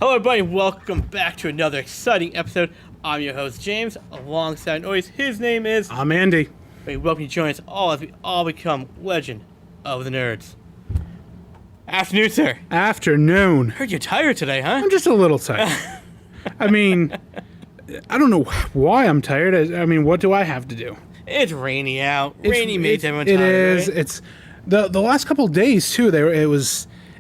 Hello everybody, welcome back to another exciting episode. I'm your host James, alongside always, his name is... I'm Andy. We welcome you to join us all as we all become Legend of the Nerds. Afternoon, sir. Afternoon. Heard you're tired today, huh? I'm just a little tired. I mean, I don't know why I'm tired. I mean, what do I have to do? It's rainy out. Rainy makes everyone tired. It is. Right? It's the last couple of days too.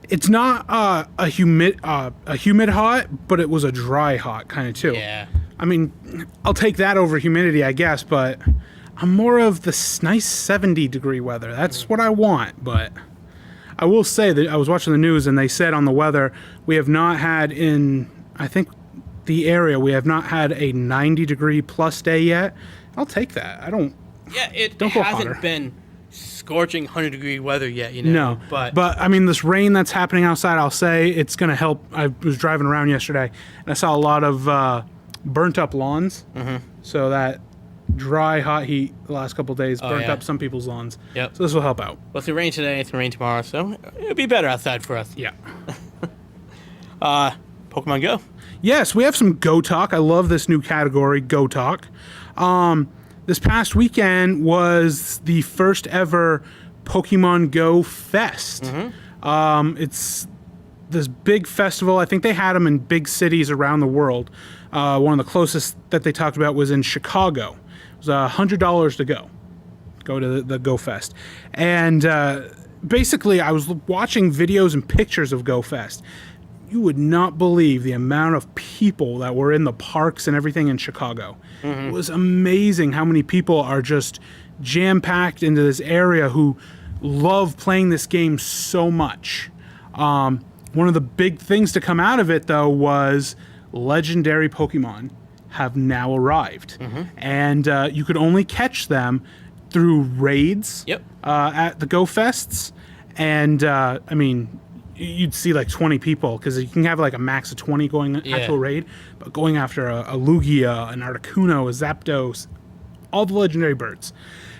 It's not a humid hot, but it was a dry hot kind of too. Yeah. I mean, I'll take that over humidity, I guess, but I'm more of the nice 70-degree weather. That's what I want, but I will say that I was watching the news and they said on the weather, we have not had in, I think, the area, we have not had a 90-degree plus day yet. I'll take that. Yeah, it don't go hasn't hotter. been scorching 100-degree weather yet, you know. No, but I mean, this rain that's happening outside, I'll say it's going to help. I was driving around yesterday and I saw a lot of burnt up lawns. Mm-hmm. So that dry, hot heat the last couple of days burnt up some people's lawns. Yep. So this will help out. Well, it's going to rain today, it's going to rain tomorrow, so it'll be better outside for us. Yeah. Pokemon Go. Yes, we have some Go Talk. I love this new category, Go Talk. This past weekend was the first ever Pokemon Go Fest. Mm-hmm. It's this big festival. I think they had them in big cities around the world. One of the closest that they talked about was in Chicago. It was $100 to go to the Go Fest. And basically, I was watching videos and pictures of Go Fest. You would not believe the amount of people that were in the parks and everything in Chicago. Mm-hmm. It was amazing how many people are just jam-packed into this area who love playing this game so much. One of the big things to come out of it, though, was legendary Pokemon have now arrived. Mm-hmm. And you could only catch them through raids at the Go Fests. And, I mean, you'd see like 20 people because you can have like a max of 20 going after a raid, but going after a Lugia, an Articuno, a Zapdos, all the legendary birds.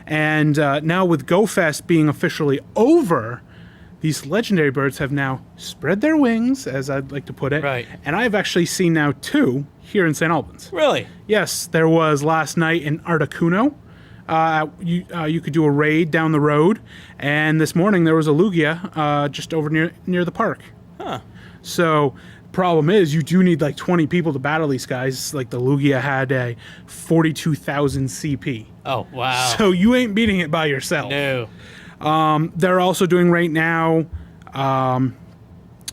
And now with Go Fest being officially over, these legendary birds have now spread their wings, as I'd like to put it. Right. And I've actually seen now 2 here in St. Albans. Really? Yes, there was last night an Articuno. You could do a raid down the road, and this morning there was a Lugia just over near the park. Huh. So problem is you do need like 20 people to battle these guys. Like the Lugia had a 42,000 CP. Oh, wow. So you ain't beating it by yourself. No. They're also doing right now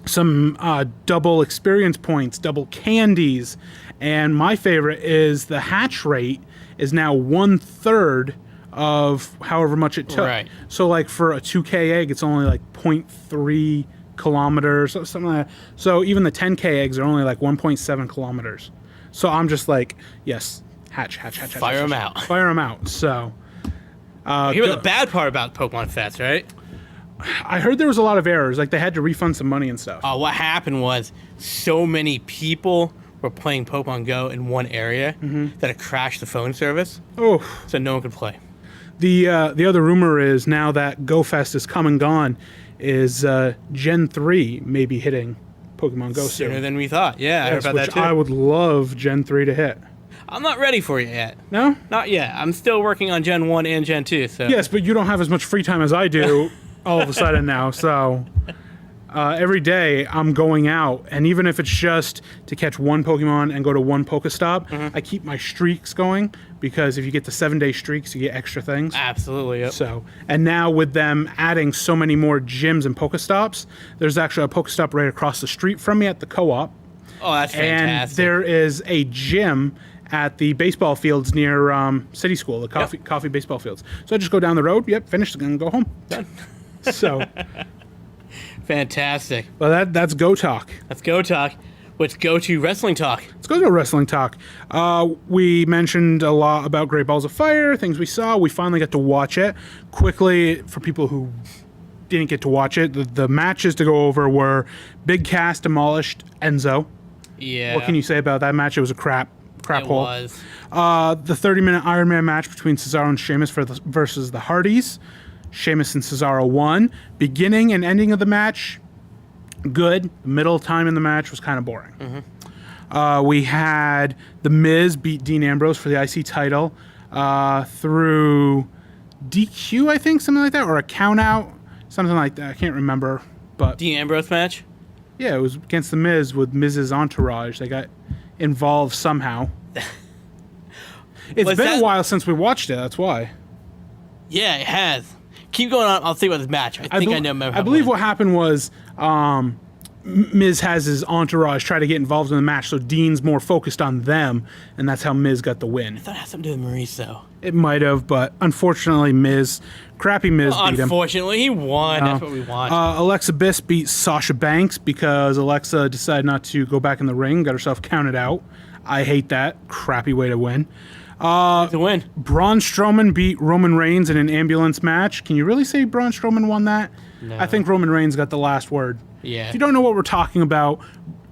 some double experience points, double candies, and my favorite is the hatch rate is now 1/3 of however much it took. Right. So like for a 2K egg, it's only like 0.3 kilometers, something like that. So even the 10K eggs are only like 1.7 kilometers. So I'm just like, yes, hatch. Fire them out. Fire them out. So. Here's the bad part about Pokemon Fest, right? I heard there was a lot of errors. Like they had to refund some money and stuff. What happened was so many people were playing Pokemon Go in one area that it crashed the phone service. Oh. So no one could play. The other rumor is now that Go Fest is come and gone, is Gen 3 may be hitting Pokemon Go Sooner soon. than we thought. Yeah, I heard about that too. I would love Gen 3 to hit. I'm not ready for it yet. No? Not yet. I'm still working on Gen 1 and Gen 2. So. Yes, but you don't have as much free time as I do all of a sudden now, so... every day I'm going out, and even if it's just to catch one Pokemon and go to one Pokestop, I keep my streaks going, because if you get the 7-day streaks, you get extra things. Absolutely, yep. So, and now with them adding so many more gyms and Pokestops, there's actually a Pokestop right across the street from me at the co-op. Oh, that's fantastic. And there is a gym at the baseball fields near City School, the coffee baseball fields. So I just go down the road, finish, and go home. Done. So... Fantastic. Well, that's Go Talk. Let's Go Talk. Let's go to Wrestling Talk. Let's go to Wrestling Talk. We mentioned a lot about Great Balls of Fire, things we saw. We finally got to watch it. Quickly, for people who didn't get to watch it, the matches to go over were Big Cass demolished Enzo. Yeah. What can you say about that match? It was a crap hole. It was. The 30-minute Iron Man match between Cesaro and Sheamus versus the Hardys. Sheamus and Cesaro won. Beginning and ending of the match, good. The middle time in the match was kind of boring. We had The Miz beat Dean Ambrose for the IC title through DQ, I think, something like that, or a count out, something like that. I can't remember. But Dean Ambrose match? yeah, it was against The Miz with Miz's entourage. They got involved somehow. It's been a while since we watched it, that's why. Yeah, it has. Keep going on. I'll think about this match. I know. I believe what happened was Miz has his entourage try to get involved in the match, so Dean's more focused on them, and that's how Miz got the win. I thought it had something to do with Maurice, though. It might have, but unfortunately, crappy Miz beat him. Unfortunately, he won. That's what we want. Alexa Bliss beat Sasha Banks because Alexa decided not to go back in the ring, got herself counted out. I hate that. Crappy way to win. To win. Braun Strowman beat Roman Reigns in an ambulance match. Can you really say Braun Strowman won that? No. I think Roman Reigns got the last word. Yeah. If you don't know what we're talking about,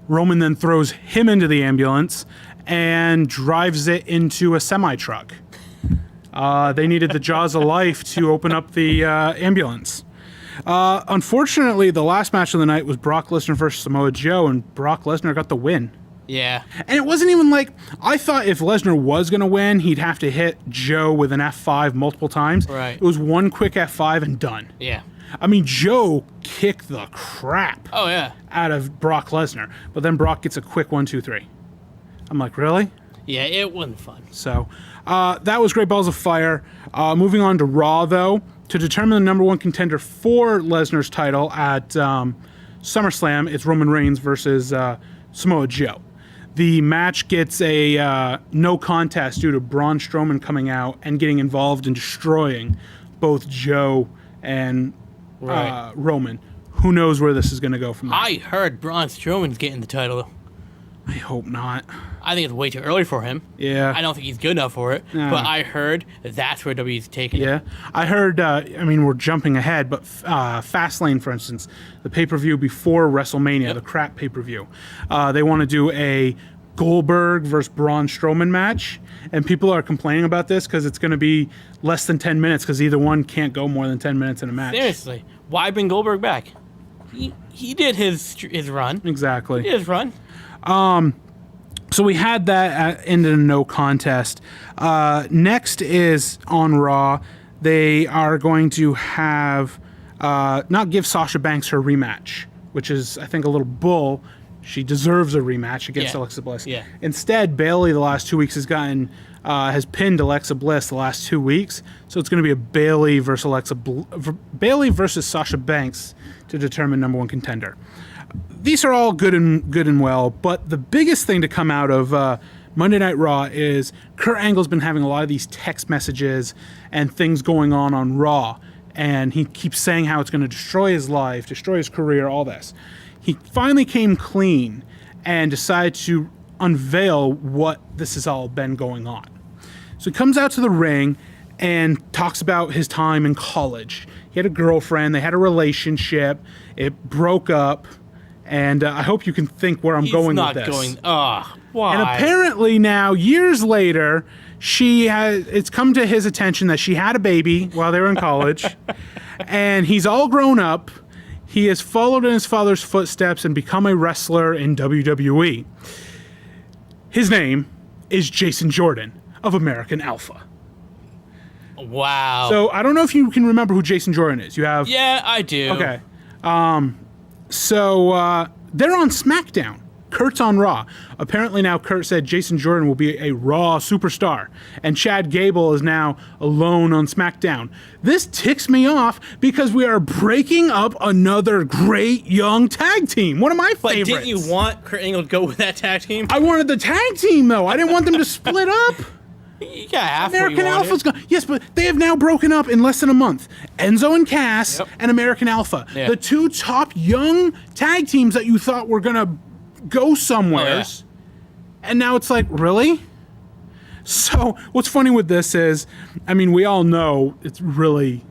Roman then throws him into the ambulance and drives it into a semi-truck. They needed the jaws of life to open up the ambulance. Unfortunately, the last match of the night was Brock Lesnar versus Samoa Joe, and Brock Lesnar got the win. Yeah. And it wasn't even like, I thought if Lesnar was going to win, he'd have to hit Joe with an F5 multiple times. Right. It was one quick F5 and done. Yeah. I mean, Joe kicked the crap out of Brock Lesnar, but then Brock gets a quick 1, 2, 3. I'm like, really? Yeah, it wasn't fun. So that was Great Balls of Fire. Moving on to Raw, though, to determine the number one contender for Lesnar's title at SummerSlam, it's Roman Reigns versus Samoa Joe. The match gets a no contest due to Braun Strowman coming out and getting involved in destroying both Joe and Roman. Who knows where this is going to go from there? I heard Braun Strowman's getting the title. I hope not. I think it's way too early for him. Yeah. I don't think he's good enough for it. But I heard that's where WWE's taking it. Yeah. I heard, we're jumping ahead, but Fastlane, for instance, the pay-per-view before WrestleMania, the crap pay-per-view, they want to do a Goldberg versus Braun Strowman match, and people are complaining about this because it's going to be less than 10 minutes because either one can't go more than 10 minutes in a match. Seriously. Why bring Goldberg back? He did his run. Exactly. He did his run. So we had that ended in no contest. Next is on Raw. They are going to have not give Sasha Banks her rematch, which is, I think, a little bull. She deserves a rematch against Alexa Bliss. Yeah. Instead, Bayley the last 2 weeks has pinned Alexa Bliss the last 2 weeks. So it's going to be a Bayley versus Bayley versus Sasha Banks to determine number one contender. These are all good and well, but the biggest thing to come out of Monday Night Raw is Kurt Angle's been having a lot of these text messages and things going on Raw, and he keeps saying how it's going to destroy his life, destroy his career, all this. He finally came clean and decided to unveil what this has all been going on. So he comes out to the ring and talks about his time in college. He had a girlfriend, they had a relationship, it broke up, and I hope you can think where I'm going with this. Why? And apparently now, years later, it's come to his attention that she had a baby while they were in college, and he's all grown up. He has followed in his father's footsteps and become a wrestler in WWE. His name is Jason Jordan of American Alpha. Wow. So I don't know if you can remember who Jason Jordan is. Yeah, I do. Okay. So they're on SmackDown. Kurt's on Raw. Apparently now Kurt said Jason Jordan will be a Raw superstar, and Chad Gable is now alone on SmackDown. This ticks me off because we are breaking up another great young tag team. One of my favorites. But didn't you want Kurt Angle to go with that tag team? I wanted the tag team, though. I didn't want them to split up. You got half American Alpha's gone. Yes, but they have now broken up in less than a month. Enzo and Cass and American Alpha. Yeah. The two top young tag teams that you thought were going to go somewhere. And now it's like, really? So what's funny with this is, we all know it's really,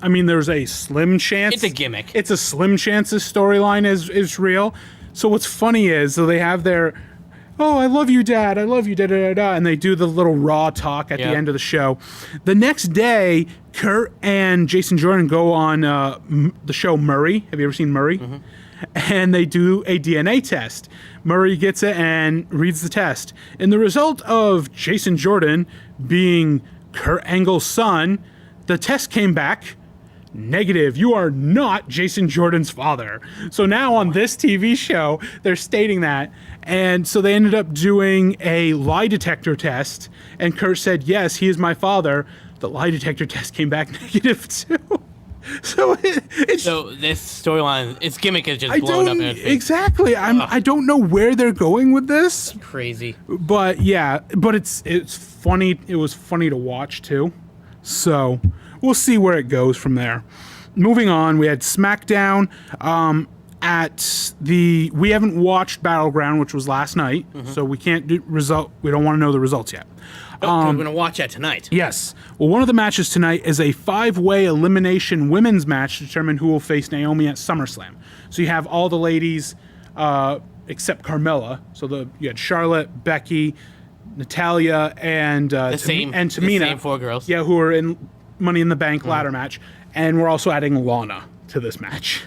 there's a slim chance. It's a gimmick. It's a slim chance this storyline is real. So what's funny is, so they have their, oh, I love you, Dad. I love you, da-da-da-da. And they do the little Raw talk at the end of the show. The next day, Kurt and Jason Jordan go on the show Murray. Have you ever seen Murray? Mm-hmm. and they do a DNA test. Murray gets it and reads the test. And the result of Jason Jordan being Kurt Angle's son, the test came back negative. You are not Jason Jordan's father. So now on this TV show, they're stating that. And so they ended up doing a lie detector test. And Kurt said, yes, he is my father. The lie detector test came back negative too. So it's So this storyline, its gimmick is just blown up in its face. exactly. I don't know where they're going with this, Crazy. but yeah, but it's funny. It was funny to watch too. So we'll see where it goes from there. Moving on, we had SmackDown we haven't watched Battleground, which was last night, so we can't do result. We don't want to know the results yet. We're going to watch that tonight. Yes. Well, one of the matches tonight is a 5-way elimination women's match to determine who will face Naomi at SummerSlam. So you have all the ladies except Carmella. So you had Charlotte, Becky, Natalia, and Tamina. The same 4 girls. Yeah, who are in Money in the Bank ladder match. And we're also adding Lana to this match.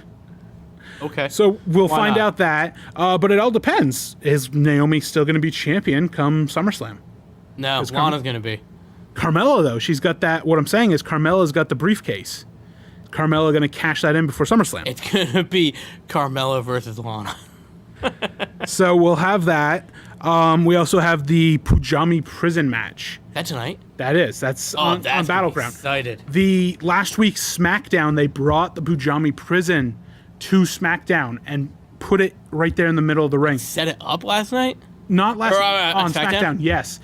Okay. So we'll Why find not? out that. But it all depends. Is Naomi still going to be champion come SummerSlam? No, Lana's going to be. Carmella, though, she's got that. What I'm saying is Carmella's got the briefcase. Carmella going to cash that in before SummerSlam. It's going to be Carmella versus Lana. So we'll have that. We also have the Pujami prison match. That tonight? That's on Battleground. Excited. The last week's SmackDown, they brought the Pujami prison to SmackDown and put it right there in the middle of the ring. Set it up last night? Not last on SmackDown? Yes.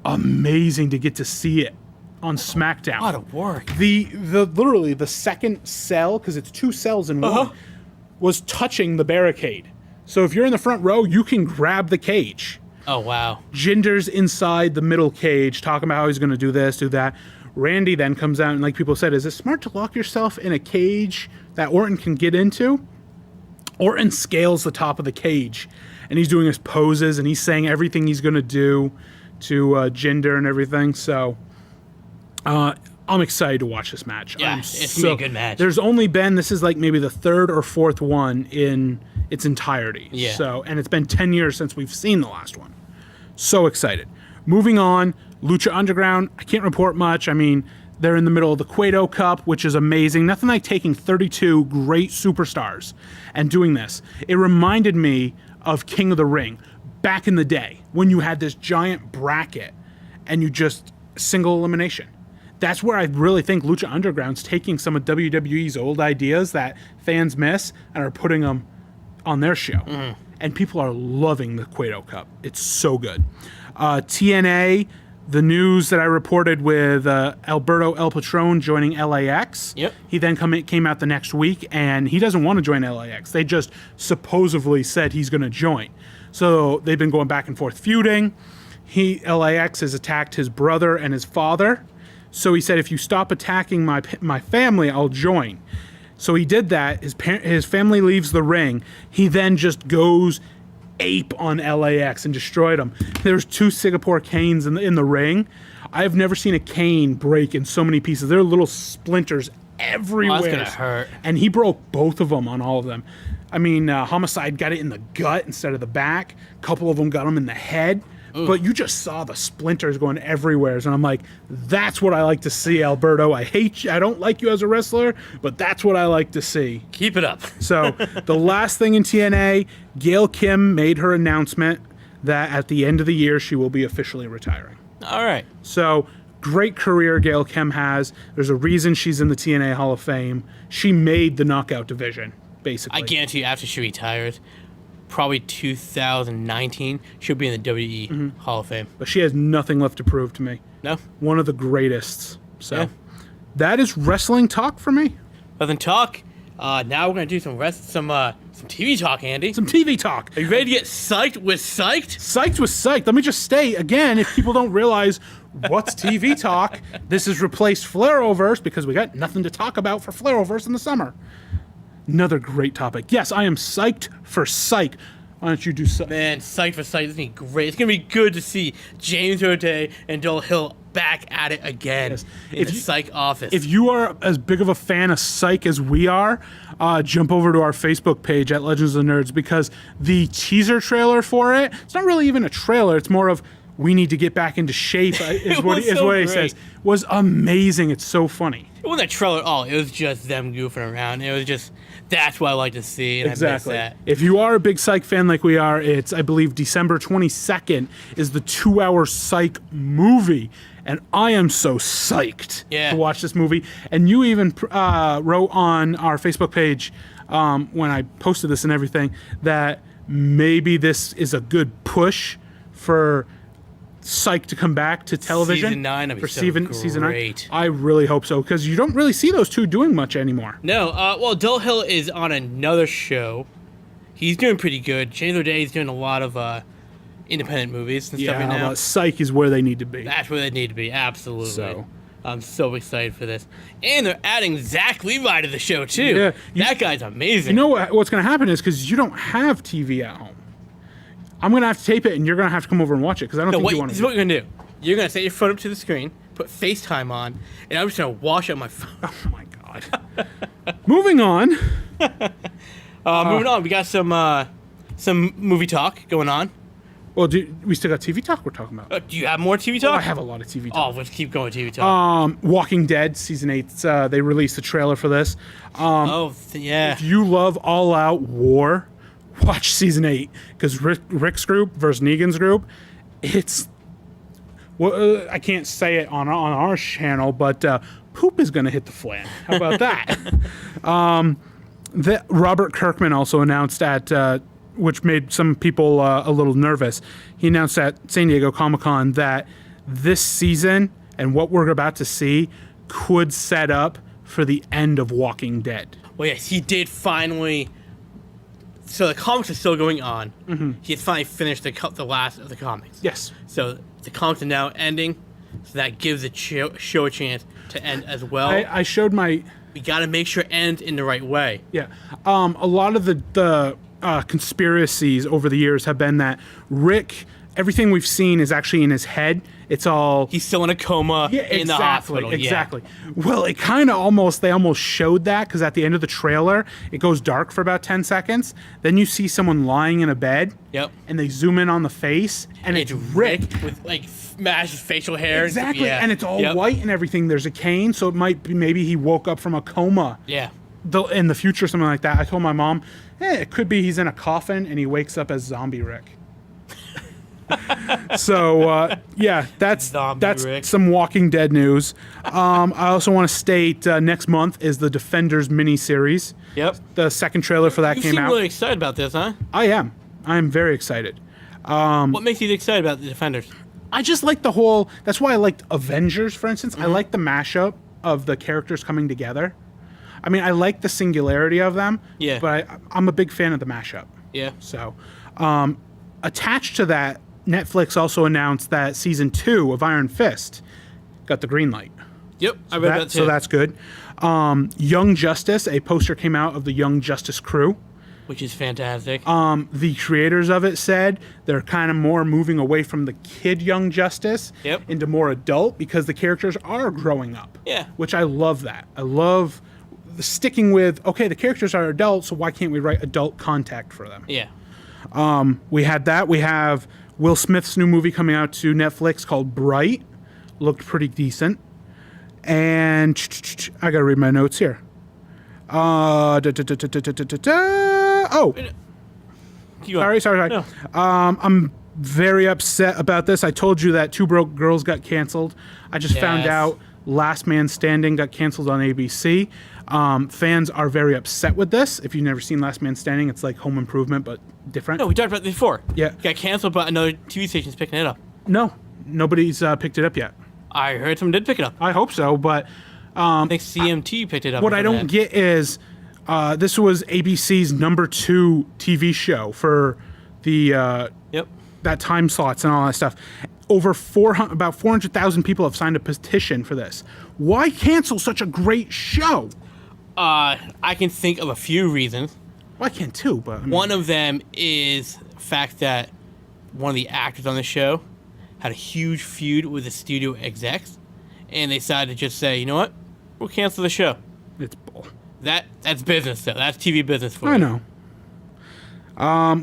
Amazing to get to see it on SmackDown. A lot of work. The literally the second cell, because it's 2 cells in one, was touching the barricade. So if you're in the front row, you can grab the cage. Oh, wow. Jinder's inside the middle cage, talking about how he's going to do this, do that. Randy then comes out and, like people said, is it smart to lock yourself in a cage that Orton can get into? Orton scales the top of the cage, and he's doing his poses, and he's saying everything he's going to do to Jinder and everything. So I'm excited to watch this match. Yeah, it's going to be a good match. There's only been, this is like maybe the 3rd or 4th one in its entirety. Yeah. So, and it's been 10 years since we've seen the last one. So excited. Moving on, Lucha Underground. I can't report much. I mean, they're in the middle of the Cueto Cup, which is amazing. Nothing like taking 32 great superstars and doing this. It reminded me of King of the Ring back in the day when you had this giant bracket and you just single elimination. That's where I really think Lucha Underground's taking some of WWE's old ideas that fans miss and are putting them on their show. And people are loving the Cueto Cup. It's so good. TNA, the news that I reported with Alberto El Patron joining LAX. Yep. He then came out the next week, and he doesn't want to join LAX. They just supposedly said he's going to join. So they've been going back and forth feuding. LAX has attacked his brother and his father. So he said, if you stop attacking my family, I'll join. So he did that. His family leaves the ring. He then just goes ape on LAX and destroyed him. There's 2 Singapore canes in the ring. I've never seen a cane break in so many pieces. There are little splinters everywhere. Oh, that's going to hurt. And he broke both of them on all of them. I mean, Homicide got it in the gut instead of the back. A couple of them got him in the head. Ooh. But you just saw the splinters going everywhere. And I'm like, that's what I like to see, Alberto. I hate you. I don't like you as a wrestler, but that's what I like to see. Keep it up. So the last thing in TNA, Gail Kim made her announcement that at the end of the year, she will be officially retiring. All right. So great career Gail Kim has. There's a reason she's in the TNA Hall of Fame. She made the knockout division, basically. I guarantee you after she retires, probably 2019, she'll be in the WWE Hall of Fame. But she has nothing left to prove to me. No? One of the greatest. So Yeah. that is wrestling talk for me. Other than talk, now we're going to do some TV talk, Andy. Some TV talk. Are you ready to get psyched with psyched? Psyched with psyched. Let me just stay again, if people don't realize what's TV talk, this has replaced Flareoverse because we got nothing to talk about for Flareoverse in the summer. Another great topic. Yes, I am psyched for psych. Why don't you do so? Man, psyched for psyched. This is going to be great. It's going to be good to see James O'Day and Joel Hill back at it again in the Psych office. If you are as big of a fan of Psych as we are, jump over to our Facebook page at Legends of the Nerds, because the teaser trailer for it, it's not really even a trailer, it's more of we need to get back into shape, is what he says, was amazing. It's so funny. It wasn't a trailer at all. It was just them goofing around. It was just, that's what I like to see. And Exactly. I miss that. If you are a big Psych fan like we are, it's, I believe, December 22nd is the 2-hour Psych movie. And I am so psyched to watch this movie. And you even wrote on our Facebook page when I posted this and everything that maybe this is a good push for Psych to come back to television. Season 9 for so season 9. great. I really hope so, because you don't really see those two doing much anymore. No, well, Dill Hill is on another show. He's doing pretty good. James O'Day's doing a lot of independent movies and stuff right now. Psych is where they need to be. That's where they need to be, absolutely. So. I'm so excited for this. And they're adding Zach Levi to the show, too. Yeah. That guy's amazing. You know what's going to happen is, because you don't have TV at home, I'm going to have to tape it, and you're going to have to come over and watch it, because I don't think you want to. This is what you're going to do. You're going to set your phone up to the screen, put FaceTime on, and I'm just going to wash out my phone. Oh, my God. Moving on. Moving on, we got some movie talk going on. Well, we still got TV talk we're talking about. Do you have more TV talk? I have a lot of TV talk. Oh, let's keep going TV talk. Walking Dead Season 8, they released the trailer for this. Yeah. If you love all-out war, watch Season 8, because Rick's group versus Negan's group, it's... Well, I can't say it on our channel, but poop is going to hit the fan. How about that? Robert Kirkman also announced at... which made some people a little nervous. He announced at San Diego Comic-Con that this season and what we're about to see could set up for the end of Walking Dead. Well, yes, he did finally... So the comics are still going on. Mm-hmm. He has finally finished the last of the comics. Yes. So the comics are now ending, so that gives the show a chance to end as well. I showed my... We got to make sure it ends in the right way. Yeah. A lot of the conspiracies over the years have been that Rick, everything we've seen is actually in his head. It's all... He's still in a coma in the hospital. Exactly. Well, it kind of they almost showed that, because at the end of the trailer, it goes dark for about 10 seconds. Then you see someone lying in a bed. Yep. And they zoom in on the face, and it's Rick. With, like, massive facial hair. Exactly. And it's all white and everything. There's a cane, so it might be maybe he woke up from a coma. Yeah. In the future, something like that. I told my mom, it could be he's in a coffin and he wakes up as Zombie Rick. So, that's Rick. some Walking Dead news. I also want to state next month is the Defenders miniseries. Yep. The second trailer for that You came seem out. really excited about this, huh? I am very excited. What makes you excited about the Defenders? I just like the whole... That's why I liked Avengers, for instance. Mm-hmm. I like the mashup of the characters coming together. I mean, I like the singularity of them, but I'm a big fan of the mashup. Yeah. So, attached to that, Netflix also announced that Season 2 of Iron Fist got the green light. Yep, I read that too. So that's good. Young Justice, a poster came out of the Young Justice crew. Which is fantastic. The creators of it said they're kind of more moving away from the kid Young Justice into more adult, because the characters are growing up. Yeah. Which I love that. I love sticking with, okay, the characters are adults, so why can't we write adult contact for them? Yeah. We had that. We have Will Smith's new movie coming out to Netflix called Bright. Looked pretty decent. And I got to read my notes here. Oh. Sorry. No. I'm very upset about this. I told you that Two Broke Girls got canceled. I just found out Last Man Standing got canceled on ABC. Fans are very upset with this. If you've never seen Last Man Standing, it's like Home Improvement, but different. No, we talked about this before. Yeah. It got canceled, but another TV station's picking it up. No, nobody's picked it up yet. I heard someone did pick it up. I hope so, but... I think CMT picked it up. What I don't get is this was ABC's number 2 TV show for the that time slots and all that stuff. About 400,000 people have signed a petition for this. Why cancel such a great show? I can think of a few reasons. Well, I can too, but... One of them is the fact that one of the actors on the show had a huge feud with the studio execs, and they decided to just say, you know what, we'll cancel the show. It's bull. That's business, though. That's TV business for you. I know.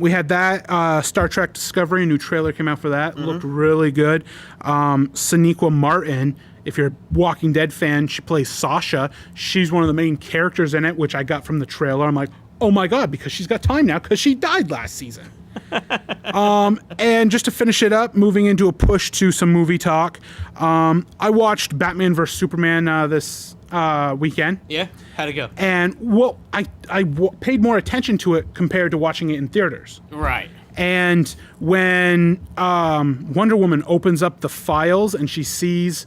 We had that Star Trek Discovery, a new trailer came out for that. Looked really good. Sonequa Martin, if you're a Walking Dead fan, she plays Sasha. She's one of the main characters in it, which I got from the trailer. I'm like, oh my God, because she's got time now because she died last season. And just to finish it up, moving into a push to some movie talk, I watched Batman vs. Superman this weekend. Yeah? How'd it go? And I paid more attention to it compared to watching it in theaters. Right. And when Wonder Woman opens up the files and she sees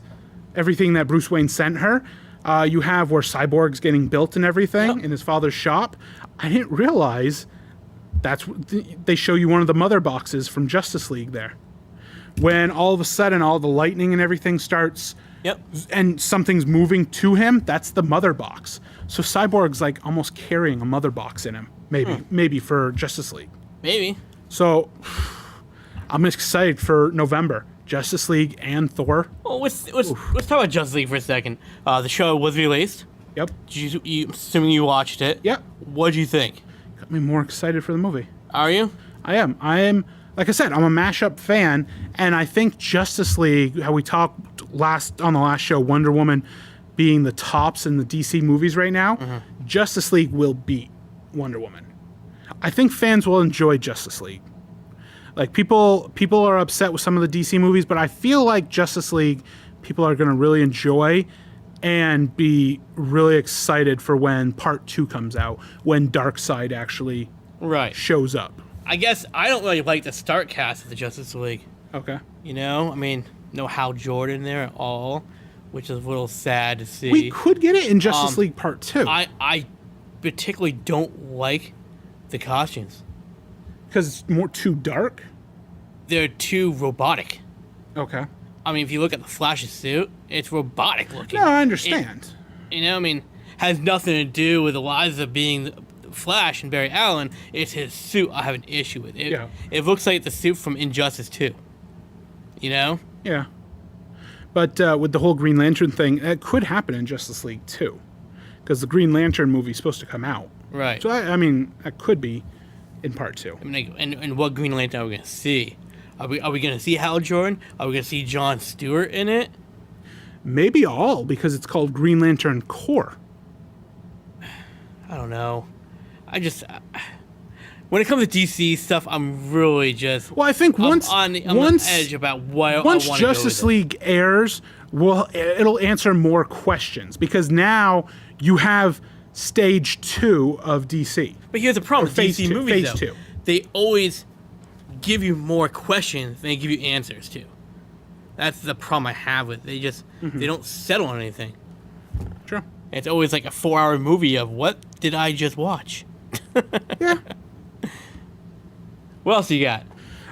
everything that Bruce Wayne sent her, you have where Cyborg's getting built and everything in his father's shop. I didn't realize they show you one of the mother boxes from Justice League there. When all of a sudden all the lightning and everything starts and something's moving to him, that's the mother box. So Cyborg's like almost carrying a mother box in him, maybe for Justice League. Maybe. So I'm excited for November. Justice League and Thor. Well, let's talk about Justice League for a second. The show was released. Yep. Assuming you watched it. Yep. What'd you think? Got me more excited for the movie. Are you? I am. Like I said, I'm a mashup fan, and I think Justice League, how we talked on the last show, Wonder Woman being the tops in the DC movies right now, Justice League will beat Wonder Woman. I think fans will enjoy Justice League. Like people are upset with some of the DC movies, but I feel like Justice League people are going to really enjoy and be really excited for when Part 2 comes out, when Darkseid actually shows up. I guess I don't really like the start cast of the Justice League. Okay. You know, I mean, no Hal Jordan there at all, which is a little sad to see. We could get it in Justice League Part 2. I particularly don't like the costumes. Because it's more too dark? They're too robotic. Okay. I mean, if you look at the Flash's suit, it's robotic looking. No, I understand. Has nothing to do with Eliza being Flash and Barry Allen. It's his suit I have an issue with. It looks like the suit from Injustice 2. You know? Yeah. But with the whole Green Lantern thing, it could happen in Justice League 2. Because the Green Lantern movie is supposed to come out. Right. So, I mean, that could be in Part 2. I mean, and what Green Lantern are we going to see? Are we going to see Hal Jordan? Are we going to see Jon Stewart in it? Maybe all, because it's called Green Lantern Corps. I don't know. When it comes to DC stuff, I'm really just... Well, I think I'm on the edge about what I want to go with. Once Justice League airs, it'll answer more questions, because now you have Stage 2 of DC. But here's the problem with DC movies, Phase 2. They always give you more questions than they give you answers to. That's the problem I have with it. They don't settle on anything. Sure. It's always like a 4-hour movie of what did I just watch? Yeah. What else you got?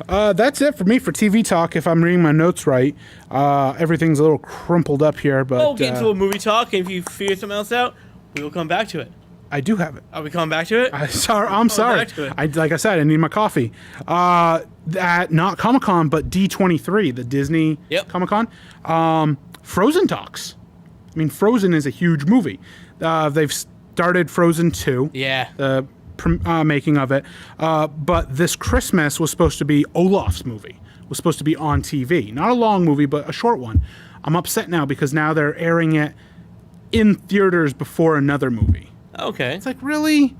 That's it for me for TV talk, if I'm reading my notes right. Everything's a little crumpled up here, but... We'll get into a movie talk, and if you figure something else out, we will come back to it. I do have it. Are we coming back to it? I'm sorry. Like I said, I need my coffee. At not Comic-Con, but D23, the Disney Comic-Con. Frozen talks. I mean, Frozen is a huge movie. They've started Frozen 2. Yeah. The making of it. But this Christmas was supposed to be Olaf's movie. Was supposed to be on TV. Not a long movie, but a short one. I'm upset now because now they're airing it in theaters before another movie. Okay. It's like, really?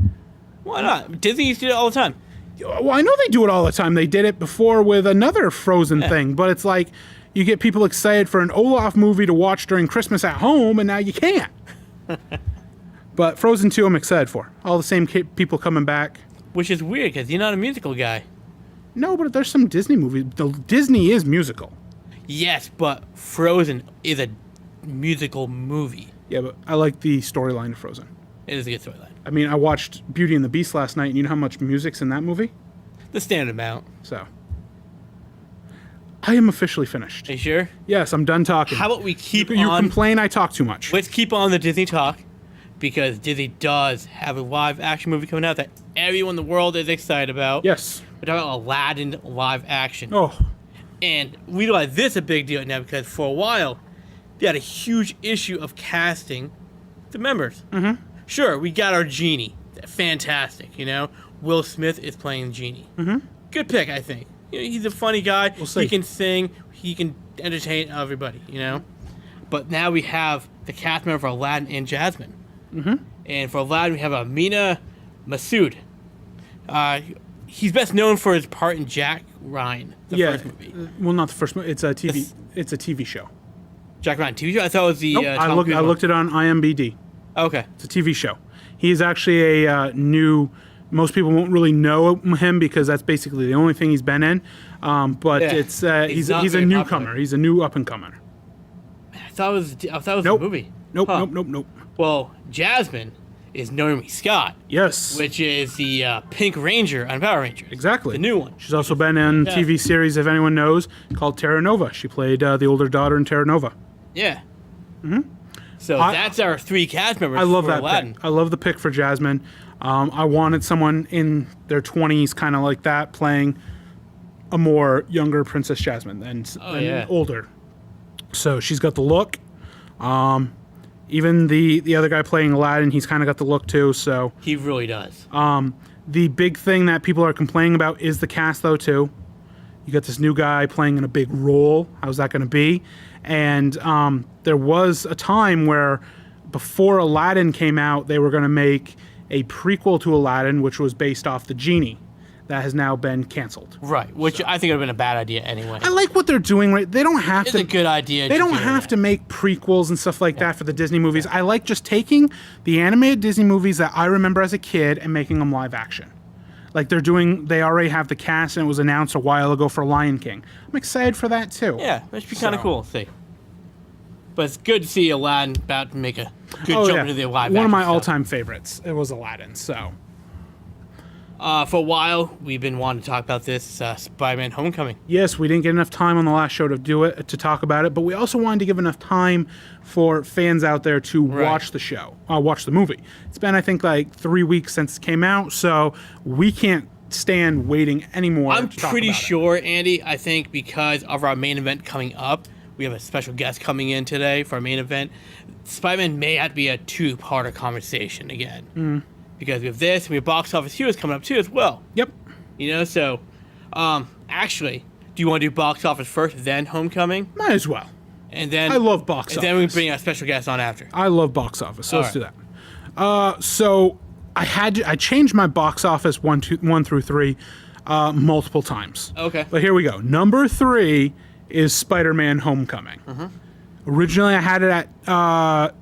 Why not? Disney used to do it all the time. Well, I know they do it all the time. They did it before with another Frozen thing, but it's like you get people excited for an Olaf movie to watch during Christmas at home, and now you can't. But Frozen 2, I'm excited for. All the same people coming back. Which is weird, because you're not a musical guy. No, but there's some Disney movies. Disney is musical. Yes, but Frozen is a musical movie. Yeah, but I like the storyline of Frozen. It is a good storyline. I mean, I watched Beauty and the Beast last night, and you know how much music's in that movie? The standard amount. So, I am officially finished. Are you sure? Yes, I'm done talking. How about we keep You complain I talk too much. Let's keep on the Disney talk, because Disney does have a live-action movie coming out that everyone in the world is excited about. Yes. We're talking about Aladdin live action. Oh. And we realize this is a big deal now because for a while, they had a huge issue of casting the members. Mm-hmm. Sure, we got our Genie. Fantastic, you know? Will Smith is playing Genie. Mm-hmm. Good pick, I think. You know, he's a funny guy. We'll see. He can sing. He can entertain everybody, you know? But now we have the cast member for Aladdin and Jasmine. Mm-hmm. And for Aladdin, we have Amina Masood. He's best known for his part in Jack Ryan, the first movie. Well, not the first movie. It's a TV. It's a TV show. Jack Ryan TV show? I thought it was the... Nope, I looked it on IMDb. Okay. It's a TV show. He's actually a new... Most people won't really know him because that's basically the only thing he's been in. But he's a newcomer. Popular. He's a new up-and-comer. I thought it was a movie. Nope. Well, Jasmine is Naomi Scott. Yes. Which is the Pink Ranger on Power Rangers. Exactly. The new one. She's also been in a TV series, if anyone knows, called Terra Nova. She played the older daughter in Terra Nova. Yeah. Mm-hmm. So that's our 3 cast members. I love for that Aladdin. pick. I love the pick for Jasmine. I wanted someone in their 20s, kind of like that, playing a more younger Princess Jasmine than older. So she's got the look. Even the other guy playing Aladdin, he's kind of got the look too. So he really does. The big thing that people are complaining about is the cast, though, too. You got this new guy playing in a big role. How's that going to be? And there was a time where, before Aladdin came out, they were going to make a prequel to Aladdin, which was based off the Genie. That has now been canceled. Right, which I think would have been a bad idea anyway. I like what they're doing. Right, they don't have to. It's a good idea. They don't have to make prequels and stuff like that for the Disney movies. I like just taking the animated Disney movies that I remember as a kid and making them live action. Like they're doing. They already have the cast, and it was announced a while ago for Lion King. I'm excited for that too. Yeah, that should be kind of cool. See, but it's good to see Aladdin about to make a good jump into the live action. One of my all-time favorites. It was Aladdin. So. For a while, we've been wanting to talk about this Spider-Man: Homecoming. Yes, we didn't get enough time on the last show to talk about it, but we also wanted to give enough time for fans out there to watch the show, watch the movie. It's been, I think, like 3 weeks since it came out, so we can't stand waiting anymore. I'm pretty sure, Andy, I think because of our main event coming up, we have a special guest coming in today for our main event. Spider-Man may have to be a 2-parter conversation again. Because we have this, and we have Box Office Heroes coming up too as well. Yep. You know, so actually, do you want to do Box Office first, then Homecoming? Might as well. And then I love Box Office. And then we bring a special guest on after. I love Box Office, so let's do that. So I changed my Box Office 1 through 3 multiple times. Okay. But here we go. Number 3 is Spider-Man: Homecoming. Mm-hmm. Originally, I had it at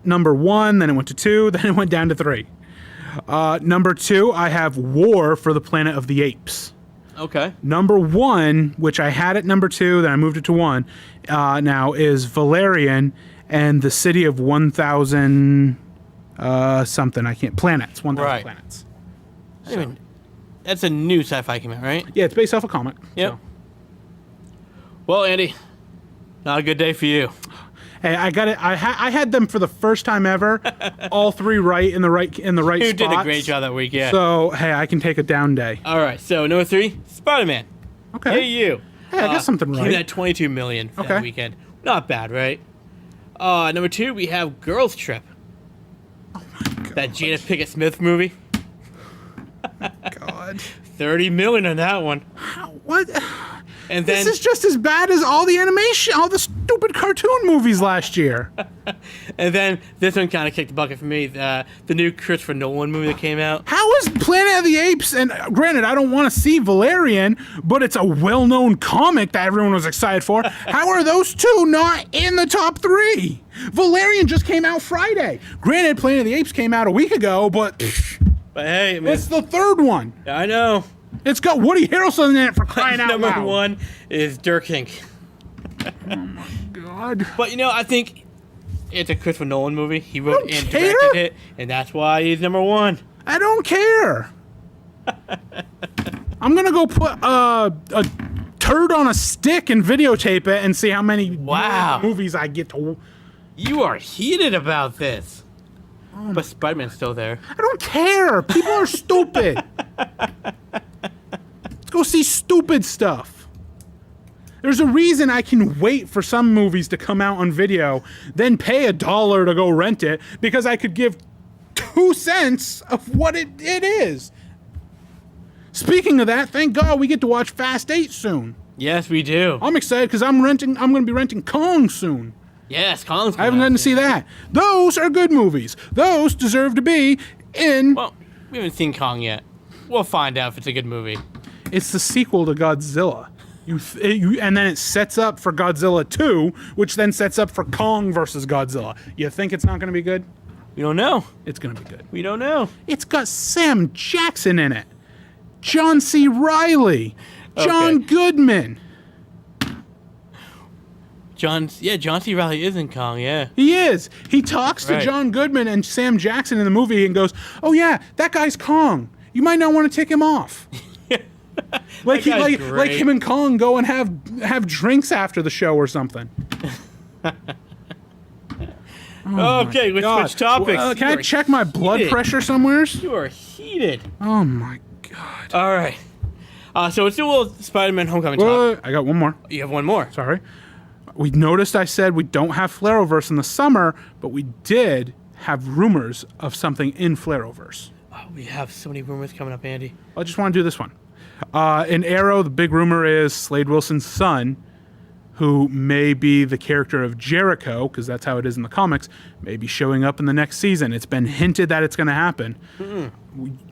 number 1, then it went to 2, then it went down to 3. Number 2, I have War for the Planet of the Apes. Okay. Number 1, which I had at number 2, then I moved it to 1, now is Valerian and the City of 1,000 something. I can't. Planets. 1,000 planets. I mean, that's a new sci-fi came out, right? Yeah, it's based off a comic. Yep. So. Well, Andy, not a good day for you. Hey, I got it. I had them for the first time ever, all 3 right in the right spots. You did a great job that week, yeah. So hey, I can take a down day. All right. So number 3, Spider-Man. Okay. Hey, you. Hey, I got something right. Came at $22 million for that weekend. Not bad, right? Number 2, we have Girls Trip. Oh my god. That Jada Pinkett Smith movie. God. $30 million on that one. How, what? And then, this is just as bad as all the animation, all the stupid cartoon movies last year. And then this one kind of kicked the bucket for me. The new Christopher Nolan movie that came out. How is Planet of the Apes? And granted, I don't want to see Valerian, but it's a well-known comic that everyone was excited for. How are those 2 not in the top 3? Valerian just came out Friday. Granted, Planet of the Apes came out a week ago, but hey, man, it's the 3rd one. I know. It's got Woody Harrelson in it for crying out loud. Number 1 is Dirk King. Oh my god. But you know, I think it's a Christopher Nolan movie. He wrote and directed it, and that's why he's number 1. I don't care. I'm gonna go put a turd on a stick and videotape it and see how many movies I get to. You are heated about this. But Spider-Man's still there. I don't care. People are stupid. Let's go see stupid stuff. There's a reason I can wait for some movies to come out on video, then pay $1 to go rent it, because I could give 2 cents of what it is. Speaking of that, thank God we get to watch Fast 8 soon. Yes, we do. I'm excited because I'm going to be renting Kong soon. Yes, Kong's I haven't gotten to see that. Those are good movies. Those deserve to be in... Well, we haven't seen Kong yet. We'll find out if it's a good movie. It's the sequel to Godzilla. And then it sets up for Godzilla 2, which then sets up for Kong versus Godzilla. You think it's not going to be good? We don't know. It's going to be good. We don't know. It's got Sam Jackson in it. John C. Reilly. John Goodman. John C. Reilly is in Kong, yeah. He is. He talks to John Goodman and Sam Jackson in the movie and goes, "Oh yeah, that guy's Kong. You might not want to take him off." like him and Kong go and have drinks after the show or something. Okay, let's switch topics. Can I check my blood pressure somewhere? You are heated. Oh my God. All right. So let's do a little Spider-Man Homecoming talk. I got one more. You have one more. Sorry. We noticed I said we don't have Flareoverse in the summer, but we did have rumors of something in Flareoverse. Oh, we have so many rumors coming up, Andy. I just want to do this one. In Arrow, the big rumor is Slade Wilson's son, who may be the character of Jericho, because that's how it is in the comics, may be showing up in the next season. It's been hinted that it's going to happen.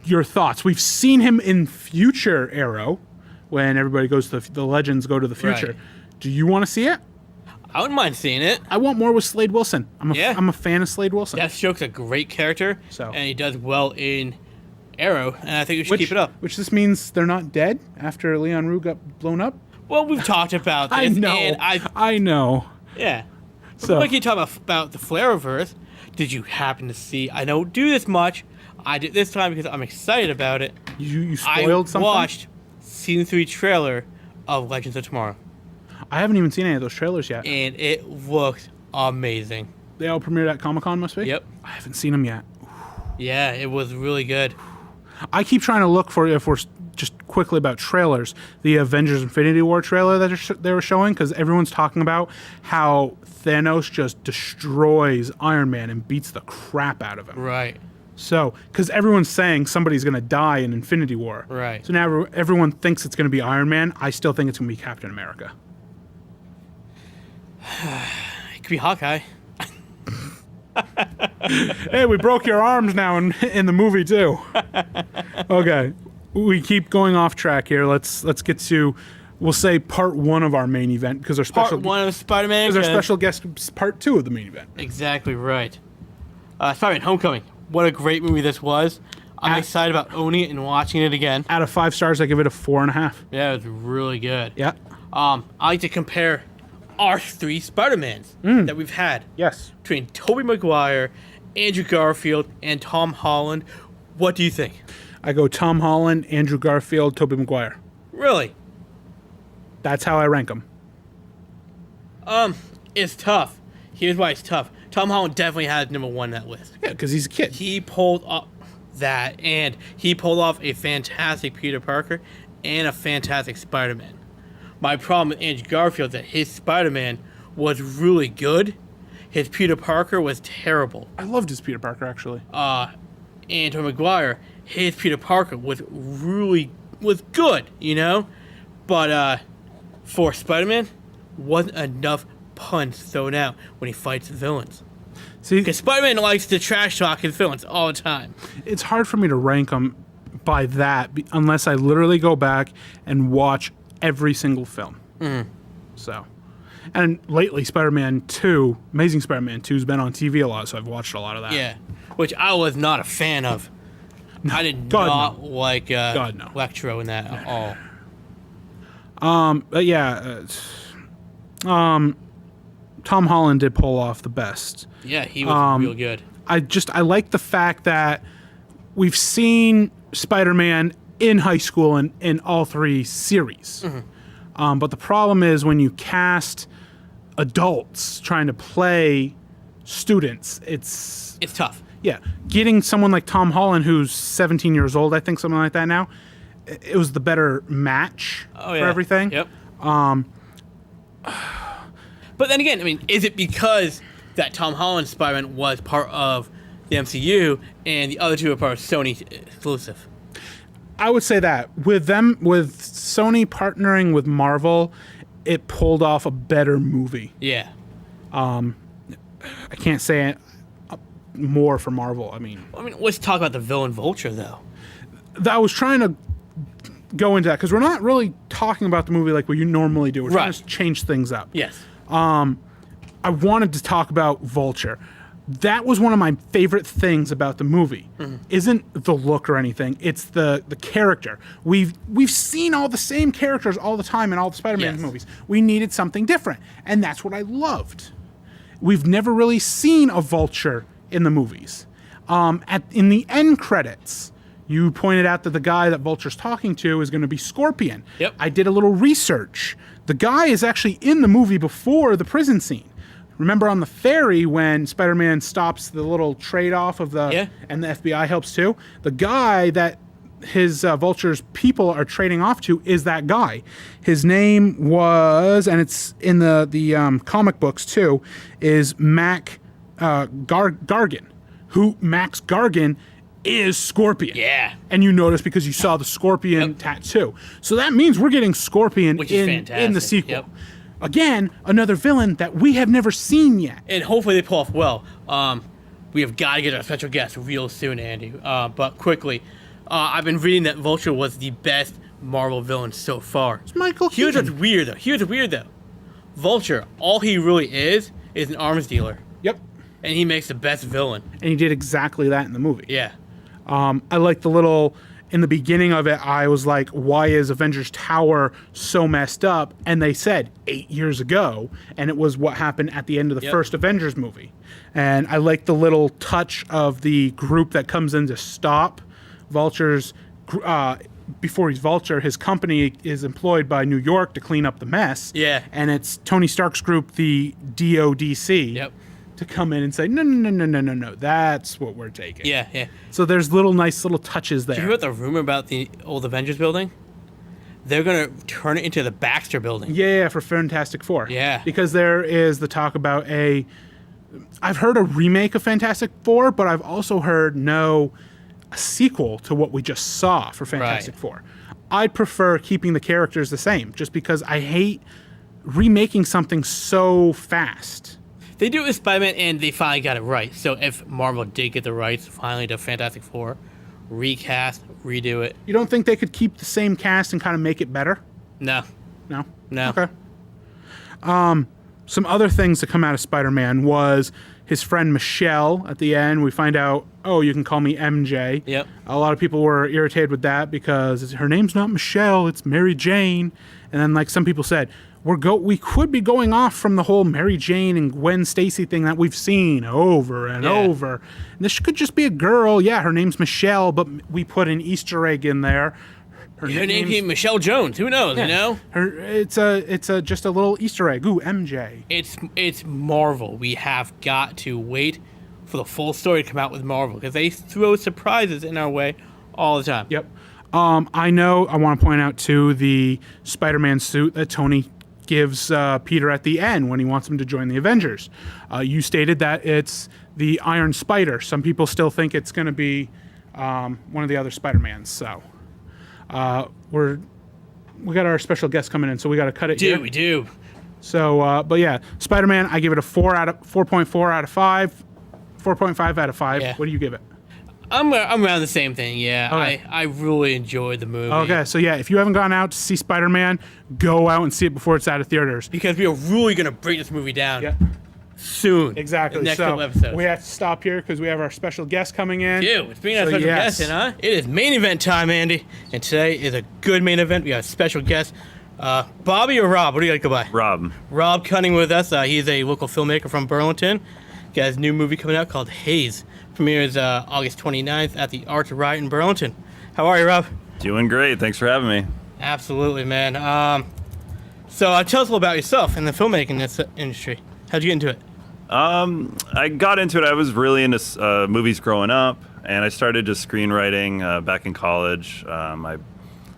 Your thoughts? We've seen him in future Arrow, when everybody goes to the legends go to the future. Right. Do you want to see it? I wouldn't mind seeing it. I want more with Slade Wilson. I'm a fan of Slade Wilson. Deathstroke's a great character, and he does well in Arrow, and I think we should keep it up. Which this means they're not dead after Leon Rue got blown up? Well, we've talked about this. I know. Yeah. So, like you talk about the Flareverse, did you happen to see? I don't do this much. I did this time because I'm excited about it. You spoiled something? I watched Season 3 trailer of Legends of Tomorrow. I haven't even seen any of those trailers yet. And it looks amazing. They all premiered at Comic-Con, must be? Yep. I haven't seen them yet. Yeah, it was really good. I keep trying to look for, if we're just quickly about trailers, the Avengers Infinity War trailer that they were showing, because everyone's talking about how Thanos just destroys Iron Man and beats the crap out of him. Right. So, because everyone's saying somebody's going to die in Infinity War. Right. So now everyone thinks it's going to be Iron Man. I still think it's going to be Captain America. It could be Hawkeye. Hey, we broke your arms now in the movie too. Okay, we keep going off track here. Let's get to, we'll say part 1 of our main event, because our special part 1 of Spider-Man. Because our special guest is part 2 of the main event. Exactly right. Spider-Man: Homecoming. What a great movie this was. I'm excited about owning it and watching it again. Out of 5 stars, I give it a 4.5. Yeah, it was really good. Yeah. I like to compare our 3 Spider-Mans that we've had. Yes. Between Tobey Maguire, Andrew Garfield, and Tom Holland. What do you think? I go Tom Holland, Andrew Garfield, Tobey Maguire. Really? That's how I rank them. It's tough. Here's why it's tough. Tom Holland definitely has number 1 on that list. Yeah, because he's a kid. He pulled off that, and he pulled off a fantastic Peter Parker and a fantastic Spider-Man. My problem with Andrew Garfield is that his Spider-Man was really good. His Peter Parker was terrible. I loved his Peter Parker, actually. And Tobey Maguire, his Peter Parker was good, you know? But for Spider-Man, wasn't enough puns thrown out when he fights villains. See, because Spider-Man likes to trash talk his villains all the time. It's hard for me to rank them by that unless I literally go back and watch every single film. So, and lately Spider-Man 2, Amazing Spider-Man 2 has been on TV a lot, so I've watched a lot of that. Yeah, which I was not a fan of. No, I did not like Electro in that at all. But yeah, Tom Holland did pull off the best. Yeah, he was real good. I like the fact that we've seen Spider-Man in high school and in all 3 series. But the problem is when you cast adults trying to play students, it's tough. Yeah. Getting someone like Tom Holland, who's 17 years old, I think, something like that now, it was the better match for everything. Yep. But then again, I mean, is it because that Tom Holland Spider-Man was part of the MCU and the other two are part of Sony exclusive? I would say that with Sony partnering with Marvel, it pulled off a better movie. Yeah. I can't say it more for Marvel. I mean, let's talk about the villain Vulture, though. I was trying to go into that because we're not really talking about the movie like we normally do. We're trying to change things up. Yes. I wanted to talk about Vulture. That was one of my favorite things about the movie. Isn't the look or anything. It's the character. We've seen all the same characters all the time in all the Spider-Man movies. We needed something different, and that's what I loved. We've never really seen a Vulture in the movies. In the end credits, you pointed out that the guy that Vulture's talking to is going to be Scorpion. Yep. I did a little research. The guy is actually in the movie before the prison scene. Remember on the ferry when Spider-Man stops the little trade-off of and the FBI helps too? The guy that his Vulture's people are trading off to is that guy. His name was, and it's in the comic books too, is Mac Gargan. Max Gargan is Scorpion. Yeah. And you notice because you saw the Scorpion tattoo. So that means we're getting Scorpion in the sequel. Yep. Again, another villain that we have never seen yet. And hopefully they pull off well. We have got to get our special guest real soon, Andy. But quickly, I've been reading that Vulture was the best Marvel villain so far. It's Michael Keaton. Here's what's weird, though. Vulture, all he really is an arms dealer. Yep. And he makes the best villain. And he did exactly that in the movie. Yeah. I like the little... In the beginning of it, I was like, why is Avengers Tower so messed up? And they said 8 years ago, and it was what happened at the end of the first Avengers movie. And I like the little touch of the group that comes in to stop Vulture's... before he's Vulture, his company is employed by New York to clean up the mess. Yeah. And it's Tony Stark's group, the DODC. Yep. To come in and say, no, that's what we're taking. Yeah. So there's nice little touches there. Did you hear about the rumor about the old Avengers building? They're going to turn it into the Baxter building. Yeah, for Fantastic Four. Yeah. Because there is the talk about I've heard a remake of Fantastic Four, but I've also heard a sequel to what we just saw for Fantastic Four. I'd prefer keeping the characters the same, just because I hate remaking something so fast. They do it with Spider-Man, and they finally got it right. So if Marvel did get the rights finally to Fantastic Four, recast, redo it. You don't think they could keep the same cast and kind of make it better? No. No? No. Okay. Some other things that come out of Spider-Man was his friend Michelle at the end. We find out, you can call me MJ. Yep. A lot of people were irritated with that because her name's not Michelle, it's Mary Jane. And then like some people said, we could be going off from the whole Mary Jane and Gwen Stacy thing that we've seen over and over. And this could just be a girl. Yeah, her name's Michelle, but we put an Easter egg in there. Her name's Michelle Jones. Who knows? You know. It's just a little Easter egg. Ooh, MJ. It's Marvel. We have got to wait for the full story to come out with Marvel because they throw surprises in our way all the time. Yep. I want to point out too the Spider-Man suit that Tony gives Peter at the end when he wants him to join the Avengers. You stated that it's the Iron Spider. Some people still think it's going to be one of the other Spider-Mans. So we got our special guest coming in, so we got to cut it here. We do. So, but yeah, Spider-Man, I give it a 4.4 out of 5. 4.5 out of 5. Yeah. What do you give it? I'm around the same thing, yeah. Okay. I really enjoyed the movie. Okay, so yeah, if you haven't gone out to see Spider-Man, go out and see it before it's out of theaters. Because we are really going to break this movie down soon. Exactly. In the next so couple episodes. We have to stop here because we have our special guest coming in. It's bringing our special guest in, huh? It is main event time, Andy. And today is a good main event. We got a special guest. Bobby or Rob? What do you like to go by? Rob. Rob Cunning with us. He's a local filmmaker from Burlington. He has a new movie coming out called Haze. Premieres August 29th at the ArtsRiot in Burlington. How are you, Rob? Doing great. Thanks for having me. Absolutely, man. So tell us a little about yourself in the filmmaking industry. How'd you get into it? I got into it. I was really into movies growing up, and I started just screenwriting back in college. I